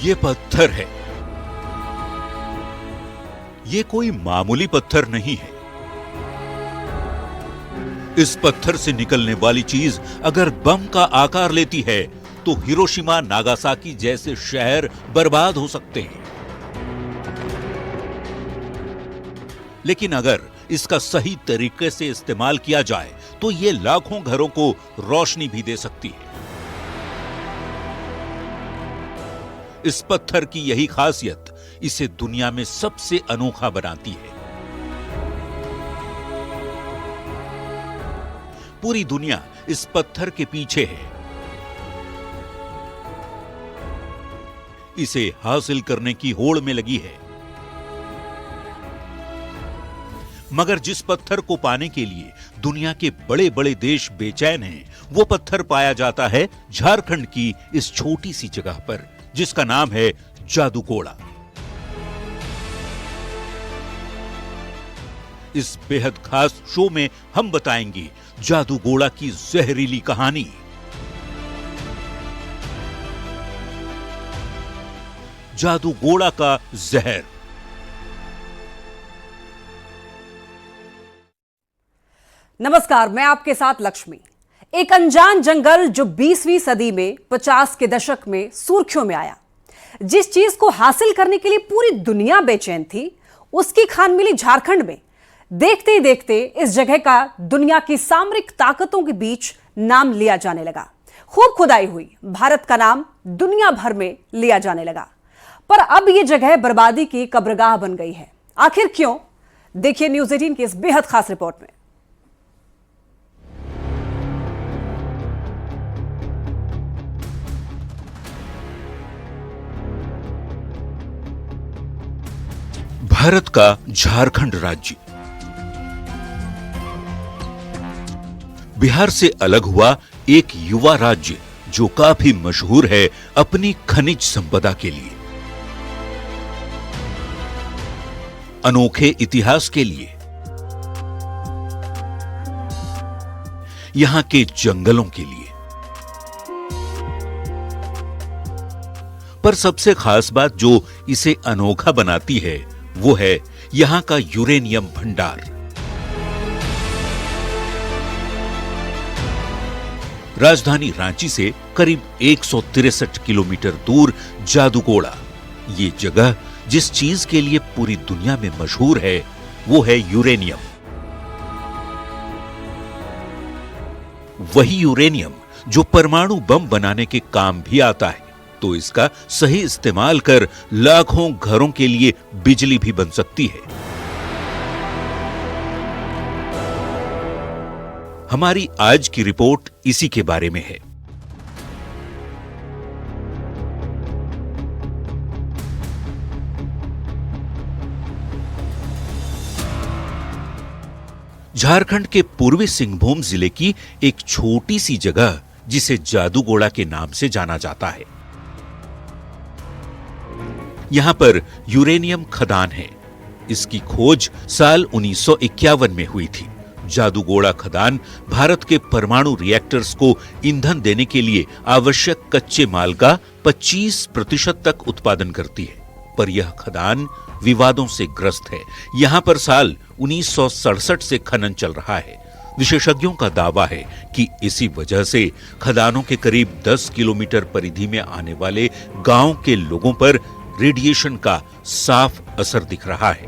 ये पत्थर है। ये कोई मामूली पत्थर नहीं है। इस पत्थर से निकलने वाली चीज अगर बम का आकार लेती है तो हिरोशिमा नागासाकी जैसे शहर बर्बाद हो सकते हैं। लेकिन अगर इसका सही तरीके से इस्तेमाल किया जाए तो ये लाखों घरों को रोशनी भी दे सकती है। इस पत्थर की यही खासियत इसे दुनिया में सबसे अनोखा बनाती है। पूरी दुनिया इस पत्थर के पीछे है। इसे हासिल करने की होड़ में लगी है। मगर जिस पत्थर को पाने के लिए दुनिया के बड़े बड़े देश बेचैन हैं, वो पत्थर पाया जाता है झारखंड की इस छोटी सी जगह पर, जिसका नाम है जादूगोड़ा। इस बेहद खास शो में हम बताएंगे जादूगोड़ा की जहरीली कहानी। जादूगोड़ा का जहर। नमस्कार, मैं आपके साथ लक्ष्मी। एक अनजान जंगल जो 20वीं सदी में 50 के दशक में सुर्खियों में आया। जिस चीज को हासिल करने के लिए पूरी दुनिया बेचैन थी, उसकी खान मिली झारखंड में। देखते ही देखते इस जगह का दुनिया की सामरिक ताकतों के बीच नाम लिया जाने लगा। खूब खुदाई हुई, भारत का नाम दुनिया भर में लिया जाने लगा। पर अब यह जगह बर्बादी की कब्रगाह बन गई है। आखिर क्यों? देखिए न्यूज़ 18 की इस बेहद खास रिपोर्ट में। भारत का झारखंड राज्य बिहार से अलग हुआ एक युवा राज्य जो काफी मशहूर है अपनी खनिज संपदा के लिए, अनोखे इतिहास के लिए, यहां के जंगलों के लिए। पर सबसे खास बात जो इसे अनोखा बनाती है वो है यहां का यूरेनियम भंडार। राजधानी रांची से करीब 163 किलोमीटर दूर जादूगोड़ा, ये जगह जिस चीज के लिए पूरी दुनिया में मशहूर है वो है यूरेनियम। वही यूरेनियम जो परमाणु बम बनाने के काम भी आता है। तो इसका सही इस्तेमाल कर लाखों घरों के लिए बिजली भी बन सकती है। हमारी आज की रिपोर्ट इसी के बारे में है। झारखंड के पूर्वी सिंहभूम जिले की एक छोटी सी जगह जिसे जादूगोड़ा के नाम से जाना जाता है। यहां पर यूरेनियम खदान है। इसकी खोज साल 1951 में हुई थी। जादूगोड़ा खदान भारत के परमाणु रिएक्टर्स को ईंधन देने के लिए आवश्यक कच्चे माल का 25% तक उत्पादन करती है। पर यह खदान विवादों से ग्रस्त है। यहां पर साल 1967 से खनन चल रहा है। विशेषज्ञों का दावा है कि इसी वजह से खदानों के करीब 10 किलोमीटर परिधि में आने वाले गांव के लोगों पर रेडिएशन का साफ असर दिख रहा है।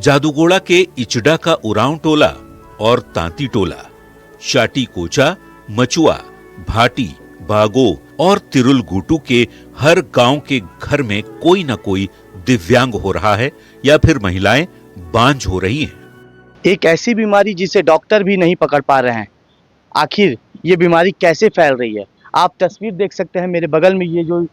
जादूगोड़ा के इचडा का उरांव टोला और तांती टोला, शाटी कोचा, मचुआ, भाटी, बागो और तिरुलगुटू के हर गांव के घर में कोई ना कोई दिव्यांग हो रहा है या फिर महिलाएं बांझ हो रही हैं। एक ऐसी बीमारी जिसे डॉक्टर भी नहीं पकड़ पा रहे हैं। आखिर ये बीमारी कैसे फैल रही है? आप तस्वीर देख सकते हैं मेरे बगल में, ये जो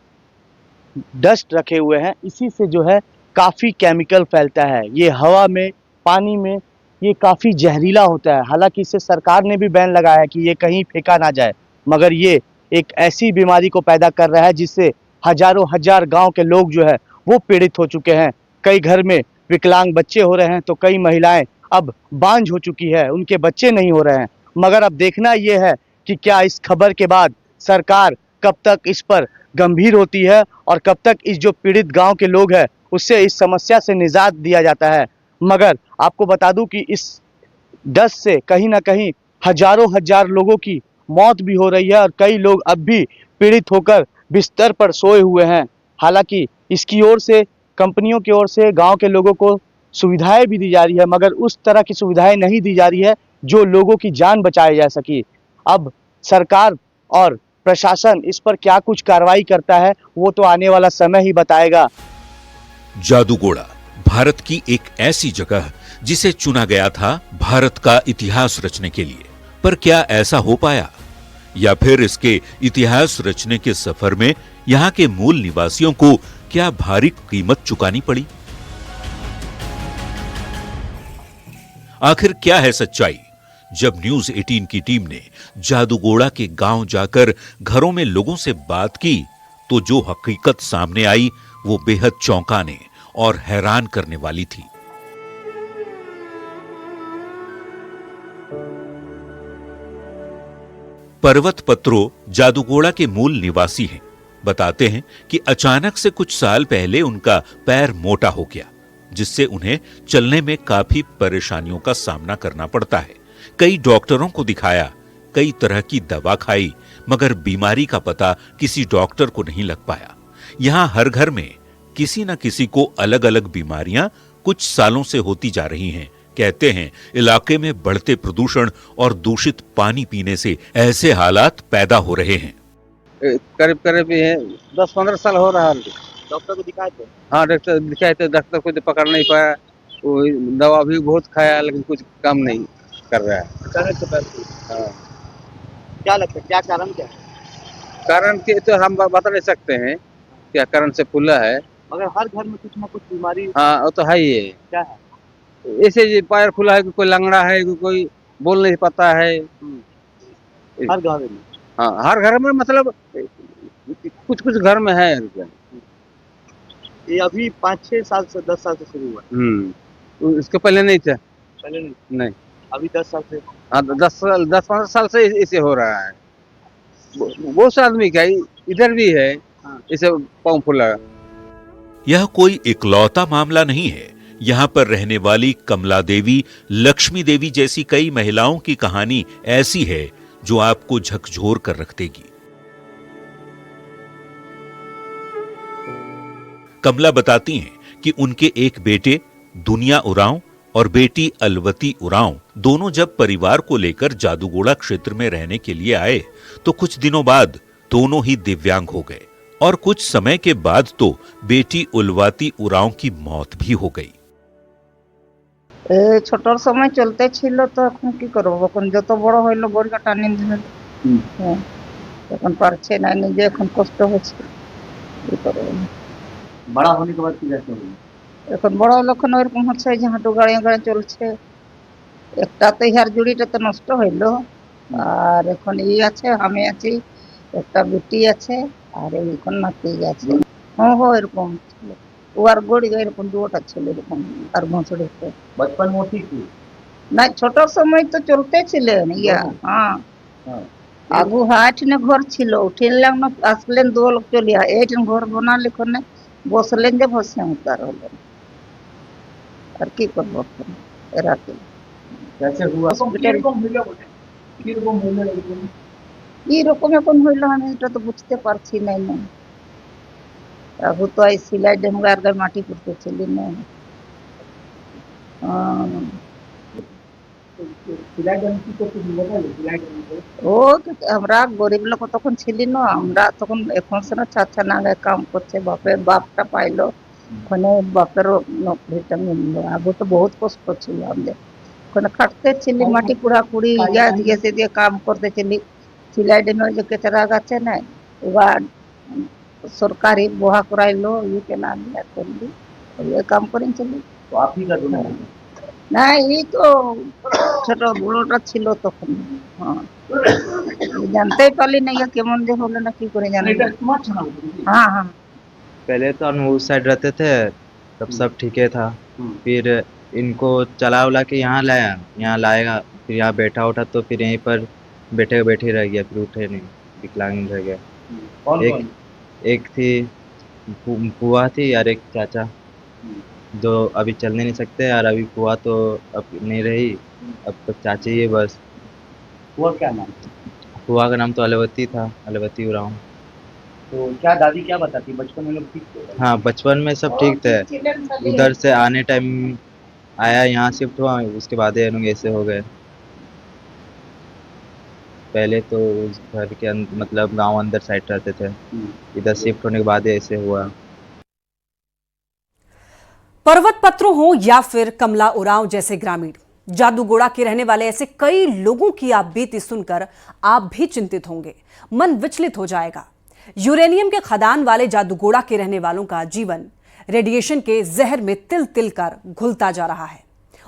डस्ट रखे हुए हैं इसी से जो है काफ़ी केमिकल फैलता है। ये हवा में, पानी में ये काफ़ी जहरीला होता है। हालांकि इसे सरकार ने भी बैन लगाया है कि ये कहीं फेंका ना जाए, मगर ये एक ऐसी बीमारी को पैदा कर रहा है जिससे हजारों हजार गांव के लोग जो है वो पीड़ित हो चुके हैं। कई घर में विकलांग बच्चे हो रहे हैं तो कई महिलाएं अब बांझ हो चुकी है, उनके बच्चे नहीं हो रहे हैं। मगर अब देखना यह है कि क्या इस खबर के बाद सरकार कब तक इस पर गंभीर होती है और कब तक इस जो पीड़ित गांव के लोग हैं उससे इस समस्या से निजात दिया जाता है। मगर आपको बता दूं कि इस डस्ट से कहीं ना कहीं हजारों हजार लोगों की मौत भी हो रही है और कई लोग अब भी पीड़ित होकर बिस्तर पर सोए हुए हैं। हालांकि इसकी ओर से, कंपनियों की ओर से गांव के लोगों को सुविधाएं भी दी जा रही है, मगर उस तरह की सुविधाएं नहीं दी जा रही है जो लोगों की जान बचाई जा सकी। अब सरकार और प्रशासन इस पर क्या कुछ कार्रवाई करता है वो तो आने वाला समय ही बताएगा। जादूगोड़ा भारत की एक ऐसी जगह जिसे चुना गया था भारत का इतिहास रचने के लिए, पर क्या ऐसा हो पाया, या फिर इसके इतिहास रचने के सफर में यहां के मूल निवासियों को क्या भारी कीमत चुकानी पड़ी? आखिर क्या है सच्चाई? जब न्यूज 18 की टीम ने जादूगोड़ा के गांव जाकर घरों में लोगों से बात की तो जो हकीकत सामने आई वो बेहद चौंकाने और हैरान करने वाली थी। पर्वत पत्रो जादूगोड़ा के मूल निवासी हैं। बताते हैं कि अचानक से कुछ साल पहले उनका पैर मोटा हो गया, जिससे उन्हें चलने में काफी परेशानियों का सामना करना पड़ता है। कई डॉक्टरों को दिखाया, कई तरह की दवा खाई, मगर बीमारी का पता किसी डॉक्टर को नहीं लग पाया। यहां हर घर में किसी न किसी को अलग अलग बीमारियां कुछ सालों से होती जा रही हैं। कहते हैं इलाके में बढ़ते प्रदूषण और दूषित पानी पीने से ऐसे हालात पैदा हो रहे हैं। करीब करीब 10-15 साल हो रहा है। डॉक्टर को दिखाए थे? हाँ, डॉक्टर दिखाए थे, डॉक्टर को पकड़ नहीं पाया। वो दवा भी बहुत खाया लेकिन कुछ काम नहीं कर रहा है। अचानक से पैर फूल। हाँ। क्या लगता है, क्या कारण क्या है? कारण के तो हम बता नहीं सकते हैं क्या कारण से फूला है। मगर हर घर में कुछ ना कुछ बीमारी हाँ, वो तो है ही है। क्या है? ऐसे ये पैर फूला है, कोई लंगड़ा है, कोई बोल नहीं पाता है। हर घर में? हाँ, हर घर में, मतलब कुछ कुछ घर में है। ये अभी 5-6 साल से 10 साल से शुरू हुआ? इसके पहले नहीं था। पहले नहीं? नहीं, अभी 10 साल से? हाँ, 10-15 साल से इसे हो रहा है। बहुत से आदमी का इधर भी है। हाँ। इसे पाँव फूला। यह कोई इकलौता मामला नहीं है। यहां पर रहने वाली कमला देवी, लक्ष्मी देवी जैसी कई महिलाओं की कहानी ऐसी है जो आपको झकझोर कर रख देगी। कमला बताती हैं कि उनके एक बेटे दुनिया उरांव और बेटी अलवती उरांव दोनों जब परिवार को लेकर जादूगोड़ा क्षेत्र में रहने के लिए आए तो कुछ दिनों बाद दोनों ही दिव्यांग हो गए और कुछ समय के बाद तो बेटी उलवाती उरांव की मौत भी हो गई। ছোটর সময় চলতে ছিল তো এখন কি করব, এখন যত বড় হইলো বড় টানি দিল। এখন পারছে না নিজে, এখন কষ্ট হচ্ছে। কি করব? बड़ा होने के बाद की कैसे होगी? এখন বড় হলো এখন এরকম হচ্ছে যে হাঁটু গাড়িয়ে গাড়িয়ে চলছে। একটা তো ইহার জুড়িটা তো নষ্ট হইলো, আর এখন আছে, আমি আছি, একটা বেটি আছে, আর এখন নাতি আছে। হ্যাঁ এরকম ছিল। ও আর গড়ি এরকম দুটা ছিল এরকম, আর ভোঁসড়িতে। बचपन में ठीक थी? না ছোটর সময় তো চলতে ছিলেন ইয়া। হ্যাঁ, আগু হাট না ঘর ছিল, উঠিলাম না, আসলেন দু লোক চলিয়া এইখান ঘর বানালে কোনে বসলেন যে বসে উতার হলেন। আর কি করবো এখন এরা কি कैसे हुआ? এইরকম এখন হইলো আমি এটা তো বুঝতে পারছি না। আগু তো এই সিলাই ডেমগার গায়ে মাটি করতেছিলি না। ও আমরা গরিব লোক তখন ছিলি না, আমরা তখন এখন সে চাচা নাগায় কাম করছে, বাপের বাপটা পাইলো, ওখানে বাপেরও নকরিটা মিললো। আগে তো বহুত কষ্ট ছিল আমাদের, ওখানে খাটতে ছিলি, মাটি কুড়া কুড়ি গ্যাস গ্যাসে দিয়ে কাম করতে ছিলি। সিলাই ডেমের যে কেচরা গাছে না এবার সরকারি বহা করাইলো, ইয়ে না দিয়া করলি, ये काम করেছিলি। तो आप ही का दुनिया না এই তো ছোট বড়টা ছিল তখন। হ্যাঁ, জানতেই পারলি না কেমন যে হলো না, কি করে জানলি? हाँ हाँ, पहले तो हम उस साइड रहते थे तब सब ठीक है था। फिर इनको चला उला के यहाँ लाया, यहाँ लाएगा, फिर यहाँ बैठा उठा तो फिर यहीं पर बैठे बैठे रह गया, फिर उठे नहीं, विकलांग रह गया। कौन एक कौन? एक थी बुआ थी और एक चाचा, जो अभी चलने नहीं सकते, और अभी बुआ तो अब नहीं रही, अब तो चाची ही है बस। हुआ क्या नाम? बुआ का नाम तो अलवती था, अलवती उरांव। तो क्या दादी क्या बताती, बचपन में लोग ठीक थे? हाँ, बचपन में सब ठीक थे, उधर से आने टाइम आया, यहाँ शिफ्ट हुआ, उसके बाद ये लोग ऐसे हो गए। पहले तो उस घर के मतलब गांव अंदर साइड रहते थे, इधर शिफ्ट होने के बाद ये ऐसे हुआ। पर्वत पत्रों हो या फिर कमला उरांव जैसे ग्रामीण, जादूगोड़ा के रहने वाले ऐसे कई लोगों की आप बीती सुनकर आप भी चिंतित होंगे, मन विचलित हो जाएगा। यूरेनियम के खदान वाले जादूगोड़ा के रहने वालों का जीवन रेडिएशन के जहर में तिल तिल कर घुलता जा रहा है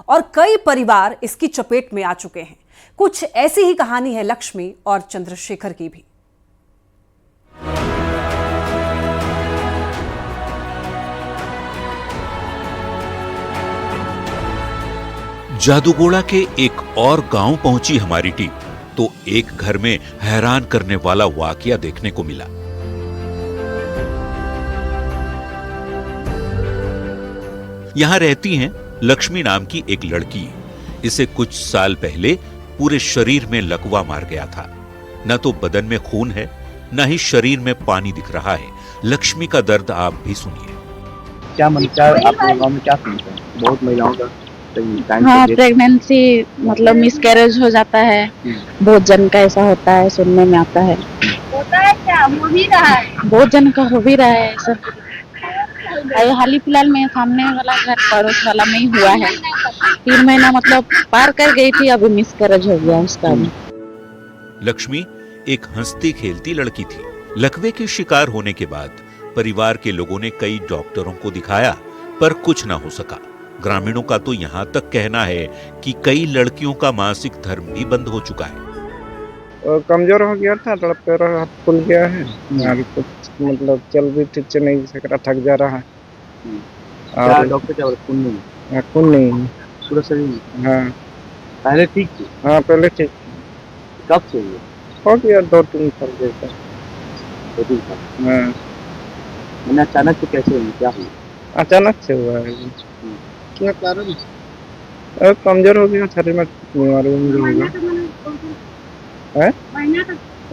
और कई परिवार इसकी चपेट में आ चुके हैं। कुछ ऐसी ही कहानी है लक्ष्मी और चंद्रशेखर की भी। जादूगोड़ा के एक और गांव पहुंची हमारी टीम तो एक घर में हैरान करने वाला वाकया देखने को मिला। यहां रहती हैं लक्ष्मी नाम की एक लड़की। इसे कुछ साल पहले पूरे शरीर में लकवा मार गया था। न तो बदन में खून है, न ही शरीर में पानी दिख रहा है। लक्ष्मी का दर्द आप भी सुनिए। क्या मनता है आपके गाँव में, क्या सुनते हैं? बहुत महिलाओं का हाँ, प्रेगनेंसी मतलब मिसकैरेज हो जाता है, बहुत जन का ऐसा होता है, सुनने में आता है। होता है क्या, हो भी रहा है? बहुत जन का हो भी रहा है ऐसा। हाल ही फिलहाल में सामने वाला घर पड़ोस वाला में ही हुआ है। 3 महीना मतलब पार कर गई थी, अभी मिसकैरेज हो गया उसका भी। लक्ष्मी एक हंसती खेलती लड़की थी। लकवे के शिकार होने के बाद परिवार के लोगों ने कई डॉक्टरों को दिखाया, पर कुछ ना हो सका। ग्रामीणों का तो यहाँ तक कहना है कि कई लड़कियों का मासिक धर्म भी बंद हो चुका है। कमजोर हो गया था, थोड़ा पैर हाथ फूल गया है, और कुछ मतलब चल भी ठीक से नहीं सक रहा, थक जा रहा है। क्या डॉक्टर क्या बोले? खून नहीं है? खून नहीं है पूरा शरीर में? हाँ। पहले ठीक थी? हाँ, पहले ठीक। कब से हुआ? हो गया 2-3 साल जैसा। 2-3 साल? हाँ। मैंने अचानक से कैसे हुई, क्या हुआ? अचानक से हुआ है। क्या कारण? कमजोर हो गया, शरीर में बीमारी होगा।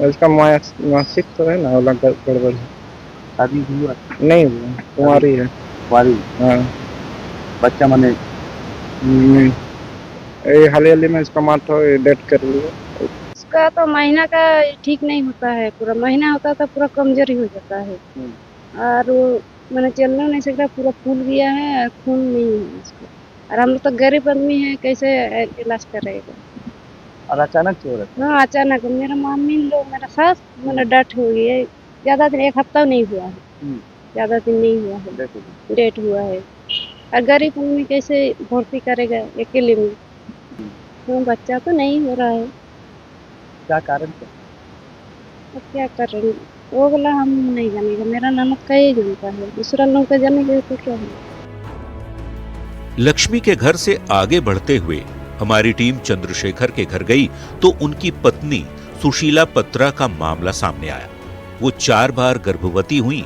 इसका मासिक तो है ना, वाला गड़बड़ है। शादी हुआ? नहीं हुआ, कुंवारी है। कुंवारी? हाँ। बच्चा मने? हाल ही में इसका माथा डेथ कर लिया। उसका तो महीना का ठीक नहीं होता है, पूरा महीना होता तो पूरा कमजोरी हो जाता है, और वो मैंने चलने नहीं सकता, पूरा फूल गया है, खून नहीं है उसको। और हम लोग तो गरीब आदमी है, कैसे इलाज करेगा। और अचानक से हो रहा? हाँ, अचानक मेरा मम्मी लोग, मेरा सास मैंने डेथ हो गई है। ज्यादा दिन, 1 हफ्ता नहीं हुआ है, ज्यादा दिन नहीं हुआ है, डेथ हुआ है। और गरीब आदमी कैसे भर्ती करेगा अकेले में। तो बच्चा तो नहीं हो रहा है। क्या कारण क्या? अब क्या कर रहे हैं वो वाला हम नहीं जानेगा, मेरा ननद का ही जानता है, दूसरा लोग का जानेगा तो क्या है। लक्ष्मी के घर से आगे बढ़ते हुए हमारी टीम चंद्रशेखर के घर गई तो उनकी पत्नी सुशीला पत्रा का मामला सामने आया। वो 4 बार गर्भवती हुई,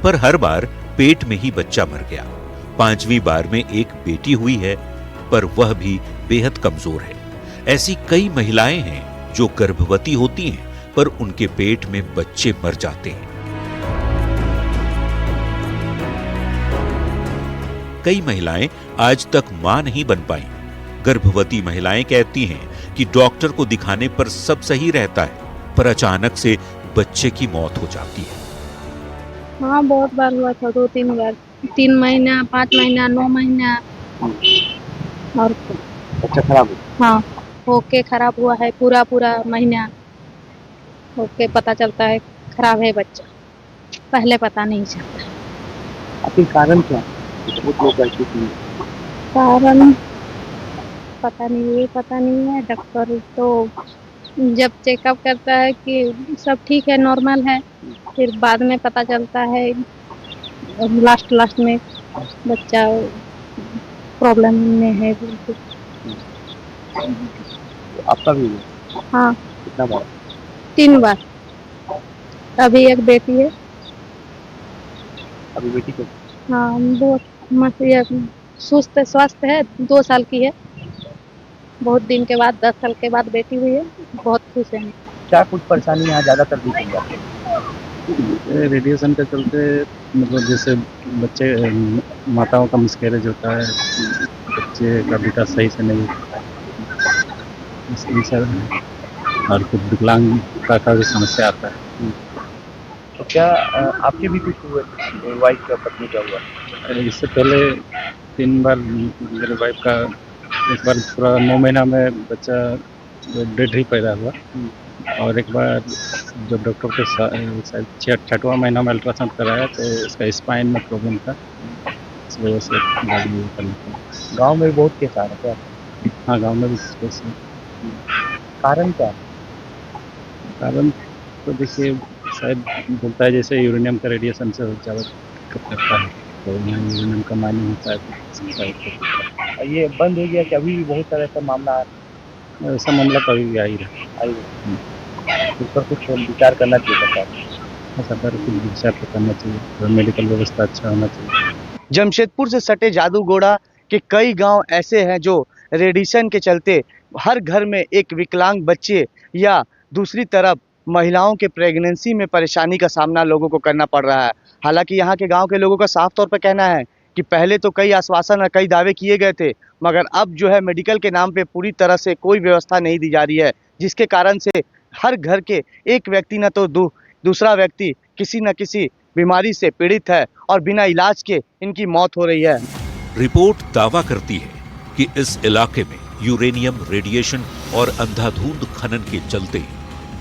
पर हर बार पेट में ही बच्चा मर गया। 5वीं बार में एक बेटी हुई है, पर वह भी बेहद कमजोर है। ऐसी कई महिलाएं हैं जो गर्भवती होती हैं, पर उनके पेट में बच्चे मर जाते हैं। कई महिलाएं आज तक मां नहीं बन पाई। गर्भवती महिलाएं कहती हैं कि डॉक्टर को दिखाने पर सब सही रहता है, पर अचानक से बच्चे की मौत हो जाती है। हाँ, बहुत बार हुआ था, 2-3 बार, 3 महीना, 5 महीना, 9 महीना। और बच्चा खराब हो? हाँ, होके खराब हुआ है, पूरा महीना होके पता चलता है खराब है बच्चा, पहले पता नहीं चलता। आखिर कारण क्या? कारण पता नहीं है। डॉक्टर तो जब चेकअप करता है कि सब ठीक है, नॉर्मल है, फिर बाद में पता चलता है लास्ट में बच्चा प्रॉब्लम में है। आपका भी? हाँ, कितना बार? 3 बार। अभी एक बेटी है। अभी बेटी को हाँ, बहुत ये सुस्त स्वास्थ्य है, 2 साल की है। बहुत दिन के बाद 10 साल के बाद बेटी हुई है, बहुत खुश हैं। क्या कुछ परेशानी यहाँ ज्यादातर दिख रही है? रेडिएशन के चलते मतलब जैसे बच्चे माताओं का मिसकैरेज होता है, बच्चे का विकास सही से नहीं होता है, सर और कुछ विकलांग का भी समस्या आता है। तो क्या आपके भी कुछ हुए, वाइफ का, पत्नी का हुआ? इससे पहले 3 बार मेरे वाइफ का, एक बार पूरा 9 महीना में बच्चा डेड ही पैदा हुआ, और एक बार जब डॉक्टर के शायद 6वां महीना में अल्ट्रासाउंड कराया तो इसका स्पाइन में प्रॉब्लम था, इस वजह से बाद में करना पड़ा। गाँव में भी बहुत केस आ रहे थे? हाँ, गाँव में भी केस है। कारण क्या है? कारण तो देखिए शायद बोलता है जैसे यूरेनियम का रेडिएशन से ज़्यादा दिक्कत करता है, तो यहाँ यूरेनियम का माइनिंग होता है तो शायद ये बंद हो गया कि अभी भी बहुत सारा ऐसा मामला है? ऐसा मामला कभी भी आ ही रहा आई उस पर कुछ विचार करना चाहिए सरकार को। है। सरकार को विचार तो करना चाहिए और मेडिकल व्यवस्था अच्छा होना चाहिए। जमशेदपुर से सटे जादूगोड़ा के कई गांव ऐसे हैं जो रेडिएशन के चलते हर घर में एक विकलांग बच्चे या दूसरी तरफ महिलाओं के प्रेगनेंसी में परेशानी का सामना लोगों को करना पड़ रहा है। हालांकि यहाँ के गांव के लोगों का साफ तौर पर कहना है कि पहले तो कई आश्वासन और कई दावे किए गए थे, मगर अब जो है मेडिकल के नाम पे पूरी तरह से कोई व्यवस्था नहीं दी जा रही है, जिसके कारण से हर घर के एक व्यक्ति न तो दूसरा व्यक्ति किसी न किसी बीमारी से पीड़ित है और बिना इलाज के इनकी मौत हो रही है। रिपोर्ट दावा करती है कि इस इलाके में यूरेनियम रेडिएशन और अंधाधुंध खनन के चलते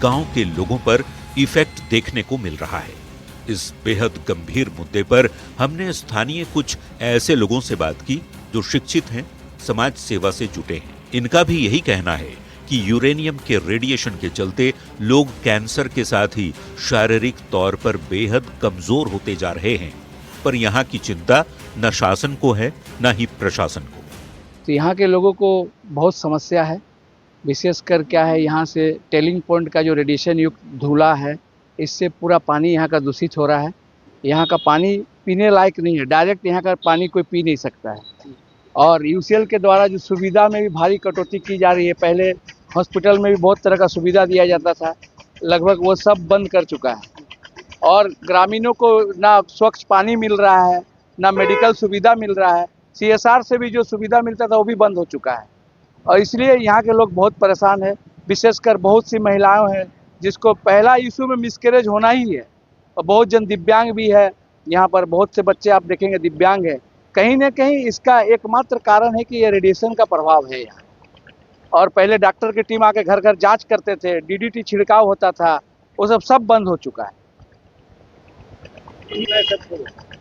गांव के लोगों पर इफेक्ट देखने को मिल रहा है। इस बेहद गंभीर मुद्दे पर हमने स्थानीय कुछ ऐसे लोगों से बात की जो शिक्षित हैं, समाज सेवा से जुटे हैं। इनका भी यही कहना है कि यूरेनियम के रेडिएशन के चलते लोग कैंसर के साथ ही शारीरिक तौर पर बेहद कमजोर होते जा रहे हैं। पर यहाँ की चिंता न शासन को है न ही प्रशासन को। तो यहाँ के लोगों को बहुत समस्या है। विशेषकर क्या है, यहाँ से टेलिंग पॉइंट का जो रेडिएशन युक्त धूला है, इससे पूरा पानी यहाँ का दूषित हो रहा है। यहाँ का पानी पीने लायक नहीं है, डायरेक्ट यहाँ का पानी कोई पी नहीं सकता है। और यूसीएल के द्वारा जो सुविधा में भी भारी कटौती की जा रही है, पहले हॉस्पिटल में भी बहुत तरह का सुविधा दिया जाता था, लगभग वो सब बंद कर चुका है। और ग्रामीणों को ना स्वच्छ पानी मिल रहा है, ना मेडिकल सुविधा मिल रहा है। CSR से भी जो सुविधा मिलता था वो भी बंद हो चुका है, और इसलिए यहाँ के लोग बहुत परेशान हैं। विशेषकर बहुत सी महिलाएं हैं जिसको पहला इशू में मिसकैरेज होना ही है, और बहुत जन दिव्यांग भी है। यहाँ पर बहुत से बच्चे आप देखेंगे दिव्यांग है। कहीं ना कहीं इसका एकमात्र कारण है कि ये रेडिएशन का प्रभाव है यहाँ। और पहले डॉक्टर की टीम आके घर घर जांच करते थे, DDT छिड़काव होता था, वो सब बंद हो चुका है।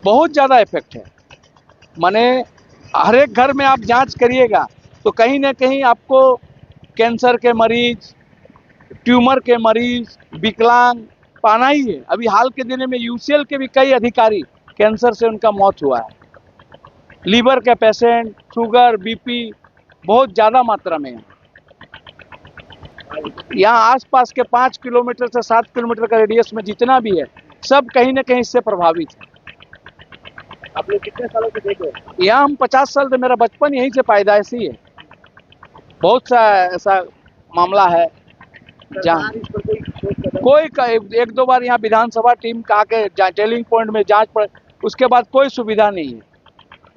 बहुत ज़्यादा इफेक्ट है। माने हर एक घर में आप जांच करिएगा तो कहीं ना कहीं आपको कैंसर के मरीज, ट्यूमर के मरीज, विकलांग पाना ही है। अभी हाल के दिनों में UCL के भी कई अधिकारी कैंसर से उनका मौत हुआ है। लीवर के पेशेंट, शुगर, BP बहुत ज़्यादा मात्रा में है। यहाँ आसपास के 5 किलोमीटर से 7 किलोमीटर का रेडियस में जितना भी है, सब कहीं ना कहीं इससे प्रभावित है। आप लोग कितने सालों से देख रहे हैं? यहाँ हम 50 साल से, मेरा बचपन यहीं से पैदाइशी है। बहुत सा ऐसा मामला है जहाँ कोई 1-2 बार यहाँ विधानसभा टीम का आके टेलिंग पॉइंट में जांच पर, उसके बाद कोई सुविधा नहीं है।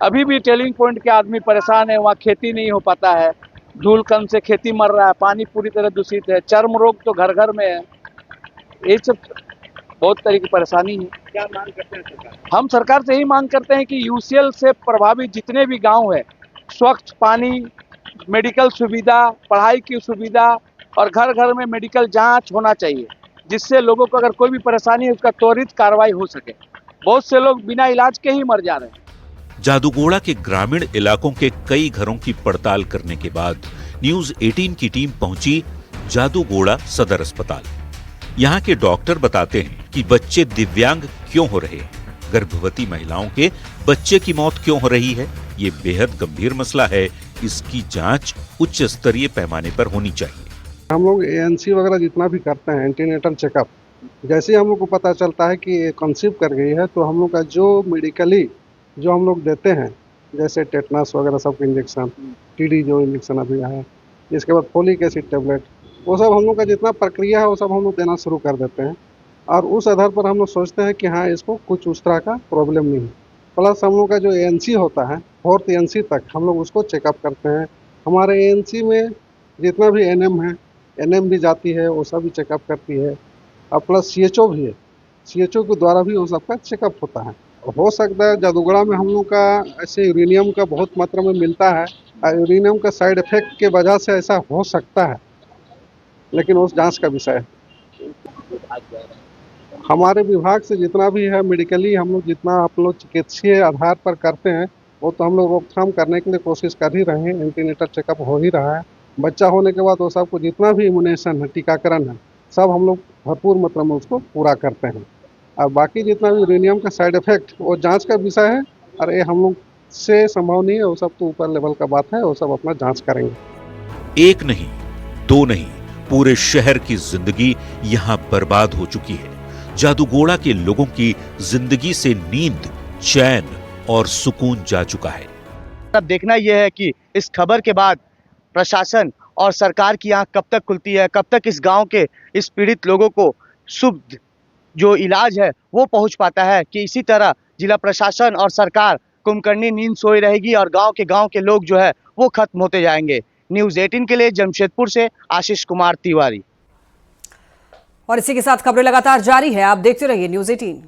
अभी भी टेलिंग पॉइंट के आदमी परेशान है, वहाँ खेती नहीं हो पाता है, धूल कण से खेती मर रहा है, पानी पूरी तरह दूषित है, चर्म रोग तो घर घर में है। ये सब बहुत तरह की परेशानी है। क्या मांग करते हैं सरकार? हम सरकार से ही मांग करते हैं कि UCL से प्रभावित जितने भी गांव है, स्वच्छ पानी, मेडिकल सुविधा, पढ़ाई की सुविधा और घर घर में मेडिकल जांच होना चाहिए, जिससे लोगों को अगर कोई भी परेशानी है उसका त्वरित कार्रवाई हो सके। बहुत से लोग बिना इलाज के ही मर जा रहे हैं। जादूगोड़ा के ग्रामीण इलाकों के कई घरों की पड़ताल करने के बाद न्यूज 18 की टीम पहुंची जादूगोड़ा सदर अस्पताल। यहाँ के डॉक्टर बताते हैं कि बच्चे दिव्यांग क्यों हो रहे हैं, गर्भवती महिलाओं के बच्चे की मौत क्यों हो रही है। ये बेहद गंभीर मसला है, इसकी जांच उच्च स्तरीय पैमाने पर होनी चाहिए। हम लोग एएनसी वगैरह जितना भी करते हैं एंटीनेटल चेकअप, जैसे ही हम लोग को पता चलता है कि कंसीव कर गई है तो हम लोग का जो मेडिकली जो हम लोग देते हैं, जैसे टेटनस वगैरह सब इंजेक्शन, टीडी जो इंजेक्शन अभी है, इसके बाद फोलिक एसिड टेबलेट, वो सब हम लोग का जितना प्रक्रिया है वो सब हम लोग देना शुरू कर देते हैं। और उस आधार पर हम लोग सोचते हैं कि हाँ इसको कुछ उस तरह का प्रॉब्लम नहीं है। प्लस हम लोग का जो एएनसी होता है 4th एएनसी तक हम लोग उसको चेकअप करते हैं। हमारे एएनसी में जितना भी एनएम है, एनएम भी जाती है, वो सब भी चेकअप करती है। और प्लस सीएचओ भी है, सीएचओ के द्वारा भी वो सबका चेकअप होता है। हो सकता है जादूगढ़ा में हम लोग का ऐसे यूरेनियम का बहुत मात्रा में मिलता है और यूरेनियम का साइड इफेक्ट के वजह से ऐसा हो सकता है, लेकिन उस जांच का विषय है। हमारे विभाग से जितना भी है मेडिकली हम लोग जितना आप लोग चिकित्सीय आधार पर करते हैं वो तो हम लोग रोकथाम करने के लिए कोशिश कर ही रहे हैं। एंटीनेटल चेकअप हो ही रहा है। बच्चा होने के बाद वो सबको जितना भी इम्यूनेशन है, टीकाकरण है, सब हम लोग भरपूर मात्रा में उसको पूरा करते हैं। और बाकी जितना भी यूरेनियम का साइड इफेक्ट वो जांच का विषय है और ये हम लोग से संभव नहीं है, वो सब तो ऊपर लेवल का बात है, वो सब अपना जांच करेंगे। एक नहीं, दो नहीं, पूरे शहर की जिंदगी यहां बर्बाद हो चुकी है। जादूगोड़ा के लोगों की जिंदगी से नींद, चैन और सुकून जा चुका है। अब देखना यह है कि इस खबर के बाद प्रशासन और सरकार की आंख कब तक खुलती है, कब तक इस गांव के इस पीड़ित लोगों को शुद्ध जो इलाज है वो पहुंच पाता है, कि इसी तरह जिला प्रशासन और सरकार कुंभकर्णी नींद सोई रहेगी और गांव के लोग जो है वो खत्म होते जाएंगे। न्यूज़ 18 के लिए जमशेदपुर से आशीष कुमार तिवारी। और इसी के साथ खबरें लगातार जारी है, आप देखते रहिए न्यूज़ 18।